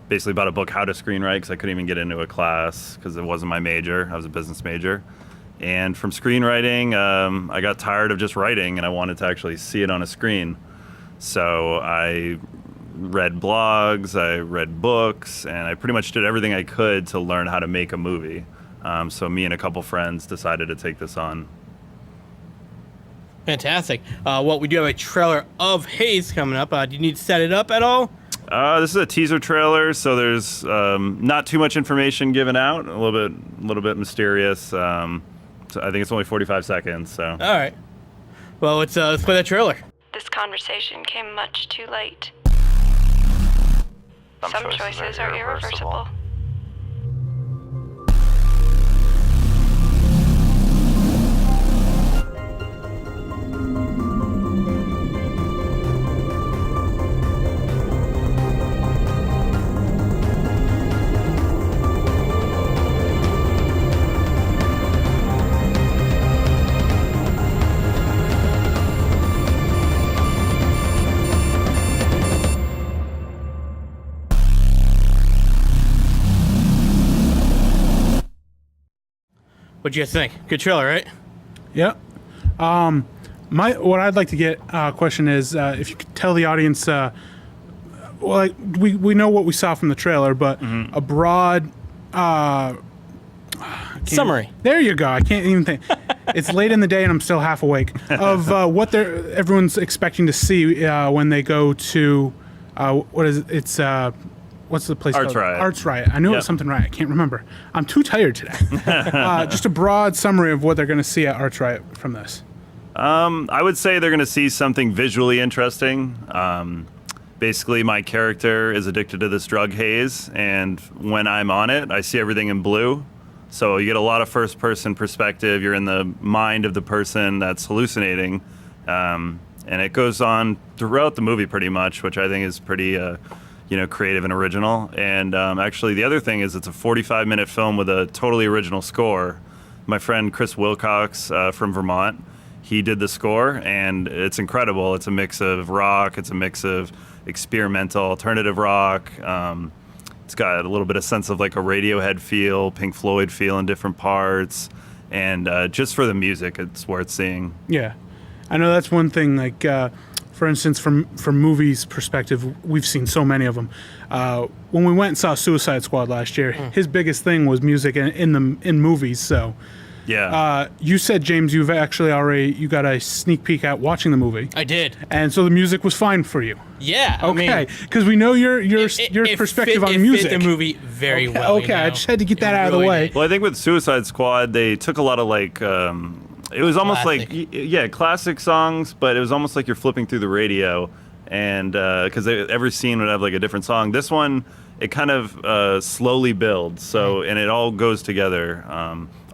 basically bought a book, How to Screenwrite, because I couldn't even get into a class because it wasn't my major. I was a business major. And from screenwriting, I got tired of just writing, and I wanted to actually see it on a screen. So I read blogs, I read books, and I pretty much did everything I could to learn how to make a movie. So me and a couple friends decided to take this on. Fantastic. Well, we do have a trailer of Haze coming up. Do you need to set it up at all? This is a teaser trailer, so there's not too much information given out. A little bit mysterious. So I think it's only 45 seconds. So. All right. Well, let's play that trailer. This conversation came much too late. Some choices are irreversible. What'd you guys think? Good trailer, right? Yep. What I'd like to get question is if you could tell the audience, we know what we saw from the trailer, but a broad Summary. There you go. I can't even think. It's late in the day and I'm still half awake. Of what everyone's expecting to see when they go to what is it? It's what's the place called? ArtsRiot. ArtsRiot. I knew it was something right. I can't remember. I'm too tired today. Just a broad summary of what they're going to see at ArtsRiot from this. I would say they're going to see something visually interesting. Basically, my character is addicted to this drug, Haze, and when I'm on it, I see everything in blue. So you get a lot of first-person perspective. You're in the mind of the person that's hallucinating. And it goes on throughout the movie pretty much, which I think is pretty creative and original. And actually, the other thing is it's a 45-minute film with a totally original score. My friend Chris Wilcox from Vermont, he did the score, and it's incredible. It's a mix of rock. It's a mix of experimental alternative rock. It's got a little bit of sense of like a Radiohead feel, Pink Floyd feel in different parts. And just for the music, it's worth seeing. Yeah. I know that's one thing, like, for instance, from movies perspective, we've seen so many of them. When we went and saw Suicide Squad last year, his biggest thing was music in movies. So, yeah. You said, James, you've actually you got a sneak peek at watching the movie. I did. And so the music was fine for you. Yeah. Okay, because we know your perspective on music. It fit the movie very well. Okay, I just had to get that out of the way. Well, I think with Suicide Squad, they took a lot of like. It was almost Classic. classic songs, but it was almost like you're flipping through the radio, and because every scene would have like a different song. This one, it kind of slowly builds, so and it all goes together.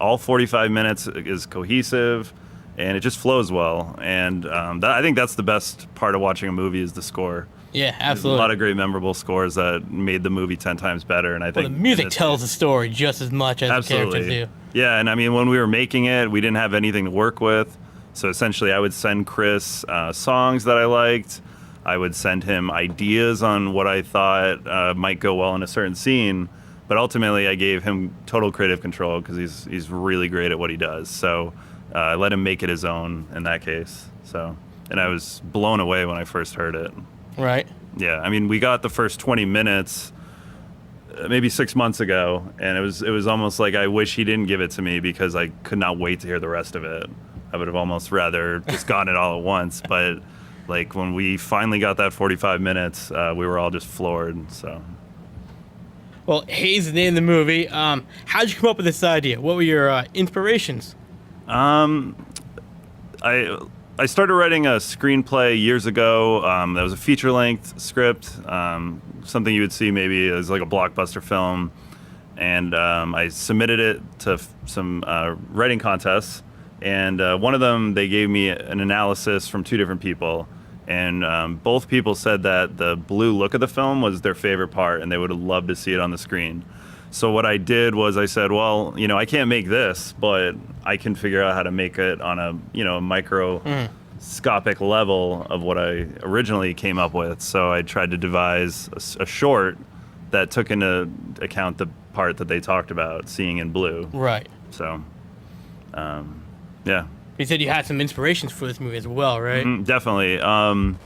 All 45 minutes is cohesive, and it just flows well. And I think that's the best part of watching a movie is the score. Yeah, absolutely. There's a lot of great memorable scores that made the movie 10 times better, and I think the music tells the story just as much as the characters do. Yeah, and I mean, when we were making it, we didn't have anything to work with. So essentially, I would send Chris songs that I liked. I would send him ideas on what I thought might go well in a certain scene. But ultimately, I gave him total creative control because he's really great at what he does. So I let him make it his own in that case. So, and I was blown away when I first heard it. Right. Yeah, I mean, we got the first 20 minutes maybe 6 months ago, and it was almost like I wish he didn't give it to me because I could not wait to hear the rest of it. I would have almost rather just gotten it all at once, but like when we finally got that 45 minutes, we were all just floored. So, well, Haze is the name of the movie. How did you come up with this idea? What were your inspirations? I started writing a screenplay years ago. That was a feature-length script, something you would see maybe as like a blockbuster film. And I submitted it to some writing contests. And one of them, they gave me an analysis from two different people. And both people said that the blue look of the film was their favorite part, and they would have loved to see it on the screen. So what I did was I said, well, I can't make this, but I can figure out how to make it on a, microscopic level of what I originally came up with. So I tried to devise a short that took into account the part that they talked about, seeing in blue. Right. So, yeah. You said you had some inspirations for this movie as well, right? Definitely. The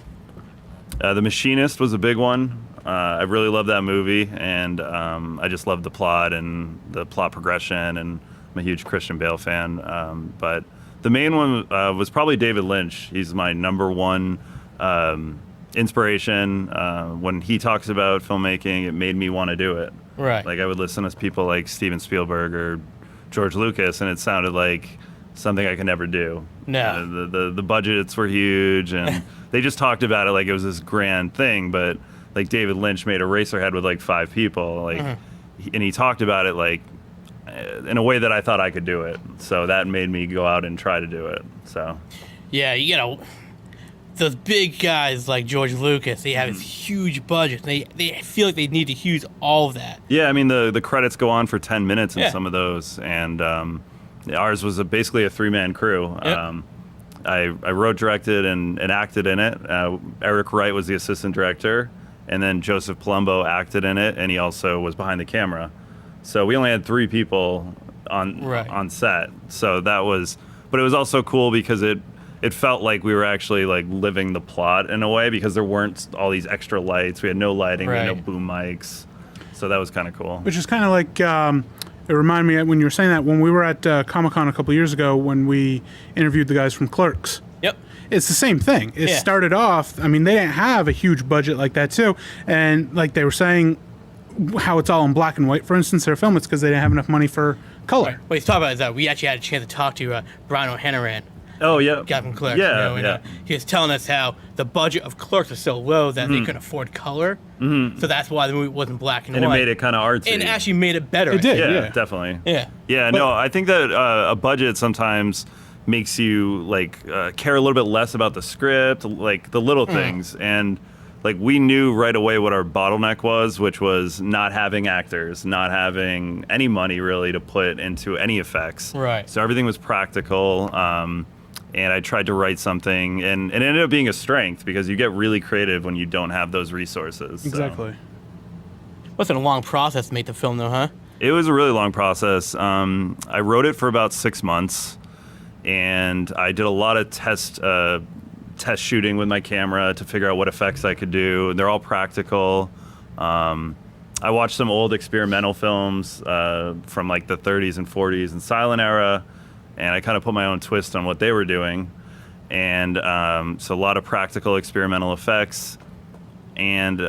Machinist was a big one. I really love that movie, and I just love the plot and the plot progression, and I'm a huge Christian Bale fan. But the main one was probably David Lynch. He's my number one inspiration. When he talks about filmmaking, it made me want to do it. Right. Like, I would listen to people like Steven Spielberg or George Lucas, and it sounded like something I could never do. No. The budgets were huge, and they just talked about it like it was this grand thing, but like David Lynch made Eraserhead with like 5 people, like, and he talked about it like in a way that I thought I could do it. So that made me go out and try to do it. So Yeah, those big guys like George Lucas, they have this huge budget. They feel like they need to use all of that. yeah, I mean the credits go on for 10 minutes in Yeah. some of those, and ours was basically a 3-man crew. Yep. I wrote, directed, and acted in it. Eric Wright was the assistant director, and then Joseph Palumbo acted in it, and he also was behind the camera. So we only had 3 people on set. So that was, but it was also cool because it felt like we were actually like living the plot in a way, because there weren't all these extra lights. We had no lighting, we had no boom mics. So that was kind of cool. Which is kind of like, it reminded me when you were saying that, when we were at Comic-Con a couple years ago when we interviewed the guys from Clerks. Yep. It's the same thing. It started off, I mean, they didn't have a huge budget like that too. And like they were saying, how it's all in black and white, for instance, their film, it's because they didn't have enough money for color. Right. What he's talking about is that we actually had a chance to talk to Brian O'Hanrahan, Oh, yeah. guy from Clerks. Yeah, and, yeah. he was telling us how the budget of Clerks was so low that they couldn't afford color. So that's why the movie wasn't black and And it white. made it kind of artsy. And it actually made it better. It did. Yeah, Yeah. definitely. Yeah. Yeah, no, I think that a budget sometimes makes you like care a little bit less about the script, like the little things. And like we knew right away what our bottleneck was, which was not having actors, not having any money really to put into any effects. Right. So everything was practical. And I tried to write something, and it ended up being a strength because you get really creative when you don't have those resources. So. Exactly. Wasn't a long process to make the film, though, huh? It was a really long process. I wrote it for about 6 months, and I did a lot of test shooting with my camera to figure out what effects I could do. They're all practical. I watched some old experimental films from like the 30s and 40s and silent era, and I kind of put my own twist on what they were doing. And so a lot of practical experimental effects. And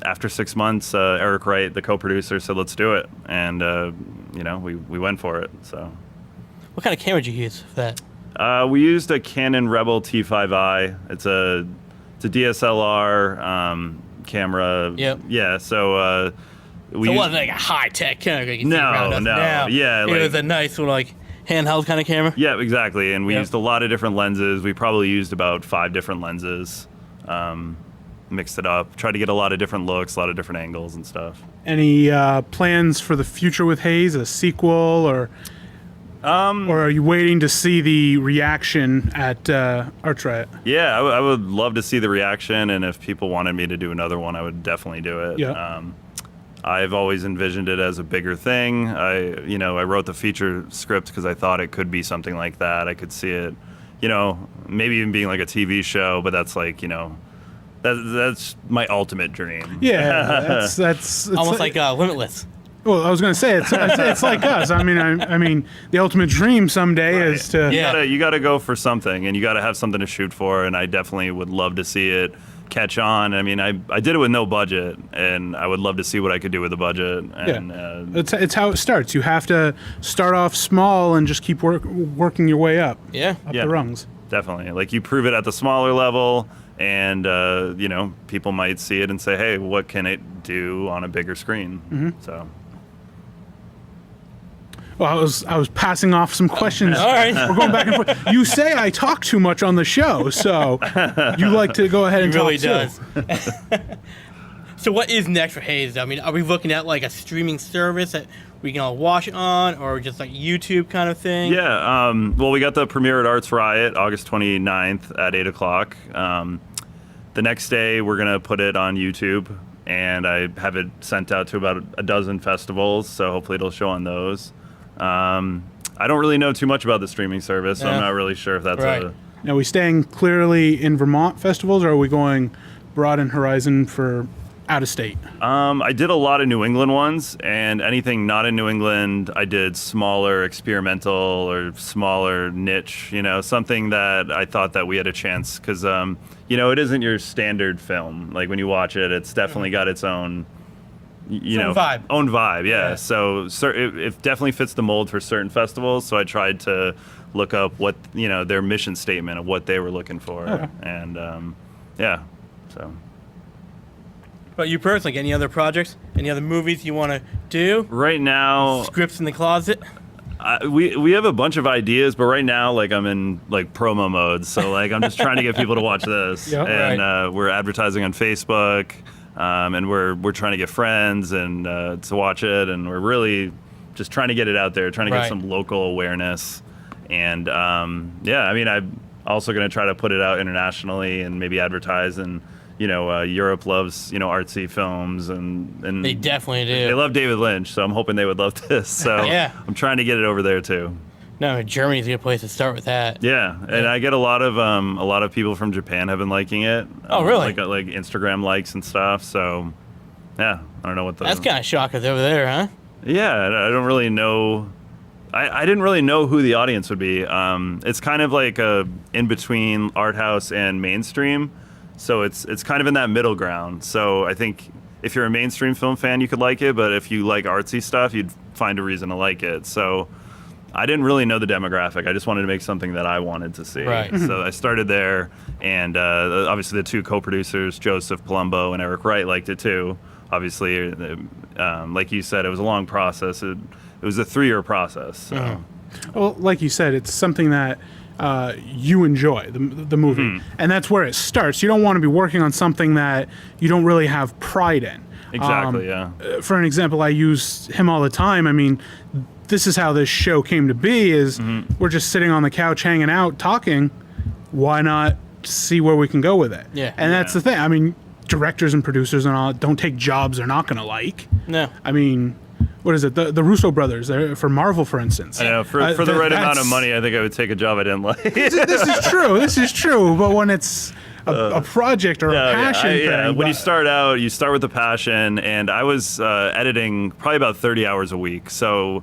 after 6 months, Eric Wright, the co-producer, said, "Let's do it." And we went for it. So, What kind of camera did you use for that? we used a Canon Rebel T5i. It's a DSLR camera. Yep. Yeah. So we So it used, wasn't like a high-tech camera you can see No, around us no. now. Yeah, It like- was a nice little, like, handheld kind of camera. Yeah, exactly. And we Yep. used a lot of different lenses. We probably used about 5 different lenses. Mixed it up, tried to get a lot of different looks, a lot of different angles and stuff. Any plans for the future with Haze, a sequel, or are you waiting to see the reaction at ArtsRiot? Yeah, I would love to see the reaction, and if people wanted me to do another one, I would definitely do it. Yeah. I've always envisioned it as a bigger thing. I wrote the feature script because I thought it could be something like that. I could see it, maybe even being like a TV show, but that's like, that's my ultimate dream. Yeah, that's Almost like Limitless. Well, I was going to say it's like us. I mean, the ultimate dream someday is to. Yeah. You gotta go for something, and you gotta have something to shoot for. And I definitely would love to see it catch on. I mean, I did it with no budget, and I would love to see what I could do with a budget. And It's how it starts. You have to start off small and just keep working your way up Yeah. the rungs. definitely, like you prove it at the smaller level, and people might see it and say, "Hey, what can it do on a bigger screen?" So. Well, I was passing off some questions. All right. We're going back and forth. You say I talk too much on the show, so you like to go ahead and It really talk does. too. So what is next for Haze? I mean, are we looking at like a streaming service that we can all watch it on, or just like YouTube kind of thing? Yeah, well, we got the premiere at ArtsRiot August 29th at 8 o'clock. The next day, we're going to put it on YouTube, and I have it sent out to about a dozen festivals, so hopefully it'll show on those. I don't really know too much about the streaming service, so I'm not really sure if that's Right. Now, are we staying clearly in Vermont festivals, or are we going broad in horizon for out of state? I did a lot of New England ones, and anything not in New England, I did smaller experimental or smaller niche, something that I thought that we had a chance, because, it isn't your standard film. Like, when you watch it, it's definitely got its own, own vibe, yeah. So it definitely fits the mold for certain festivals, so I tried to look up what, their mission statement of what they were looking for, and, so... But you personally, any other projects? Any other movies you want to do? Right now, Scripts in the closet? we have a bunch of ideas, but right now, I'm in promo mode. So I'm just trying to get people to watch this, and we're advertising on Facebook, and we're trying to get friends and to watch it, and we're really just trying to get it out there, trying to get some local awareness, and I'm also going to try to put it out internationally and maybe advertise and. Europe loves, artsy films, and they definitely do. They love David Lynch, so I'm hoping they would love this. So I'm trying to get it over there too. No, Germany's a good place to start with that. Yeah, and I get a lot of people from Japan have been liking it. Oh, really? Like Instagram likes and stuff. So, yeah, I don't know what the. That's kind of shocking over there, huh? Yeah, I don't really know. I didn't really know who the audience would be. It's kind of like a in between art house and mainstream. So it's kind of in that middle ground. So I think if you're a mainstream film fan, you could like it, but if you like artsy stuff, you'd find a reason to like it. So I didn't really know the demographic. I just wanted to make something that I wanted to see. Right. So I started there, and obviously the two co-producers, Joseph Palumbo and Eric Wright, liked it too. Obviously, like you said, it was a long process. It was a 3-year process. So. Well, like you said, it's something that you enjoy, the movie. And that's where it starts. You don't want to be working on something that you don't really have pride in. Exactly, yeah. For an example, I use him all the time. I mean, this is how this show came to be, is we're just sitting on the couch hanging out, talking. Why not see where we can go with it? Yeah. And that's the thing. I mean, directors and producers and all don't take jobs they're not going to like. No. I mean... What is it? The Russo brothers for Marvel, for instance. I know. For the right amount of money, I think I would take a job I didn't like. This is true. This is true. But when it's a project or a passion thing. When you start out, you start with the passion, and I was editing probably about 30 hours a week. So,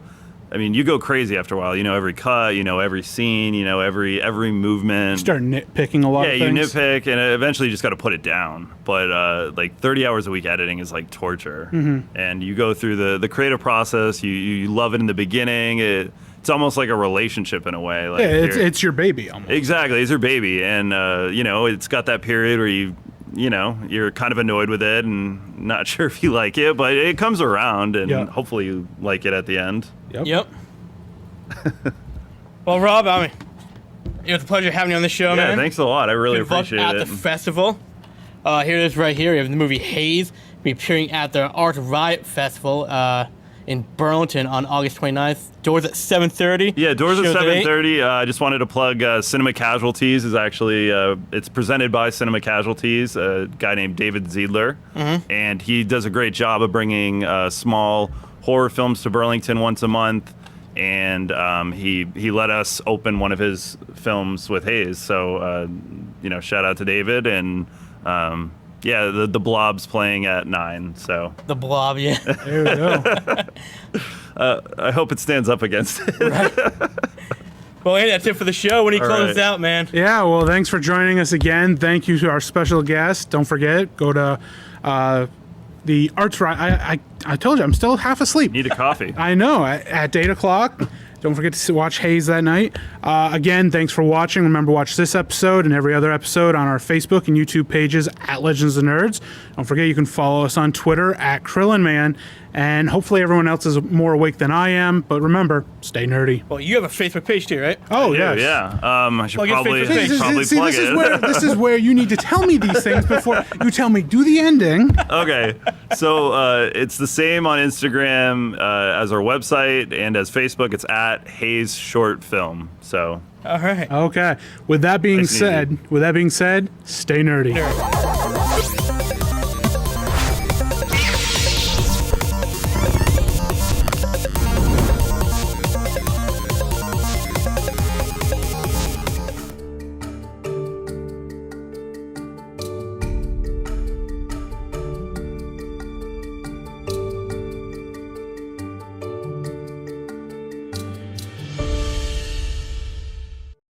I mean, you go crazy after a while. You know every cut, every scene, every movement. You start nitpicking a lot of things. Yeah, you nitpick, and eventually you just got to put it down. But 30 hours a week editing is like torture. And you go through the creative process. You love it in the beginning. It's almost like a relationship in a way. Like it's your baby almost. Exactly, it's your baby, and it's got that period where you're kind of annoyed with it and not sure if you like it, but it comes around, and hopefully you like it at the end. Yep. Well, Rob, it was a pleasure having you on the show, man. Yeah, thanks a lot. I really appreciate it. At the festival. Here it is right here. We have the movie Haze. Be appearing at the ArtsRiot Festival in Burlington on August 29th. Doors at 7:30. Yeah, doors at 7:30. I just wanted to plug Cinema Casualties is actually, it's presented by Cinema Casualties, a guy named David Ziedler. And he does a great job of bringing small horror films to Burlington once a month. And he let us open one of his films with Haze. So, shout out to David. And the Blob's playing at 9. So The Blob, yeah. There we go. I hope it stands up against it. Right. Well, hey, that's it for the show. When he closes out, man. Yeah, well, thanks for joining us again. Thank you to our special guest. Don't forget, go to the ArtsRiot. I told you, I'm still half asleep. Need a coffee. I know, at 8 o'clock. Don't forget to watch Haze that night. Again, thanks for watching. Remember, watch this episode and every other episode on our Facebook and YouTube pages at Legends of Nerds. Don't forget, you can follow us on Twitter at KrillinMan. And hopefully everyone else is more awake than I am. But remember, stay nerdy. Well, you have a Facebook page too, right? Oh, yes. Yeah. I should Plug your probably Facebook page. plug it. This is where you need to tell me these things before you tell me, do the ending. Okay. So it's the same on Instagram as our website and as Facebook. It's at Haze Short Film. So. All right. Okay. With that being said, stay nerdy. Nerd.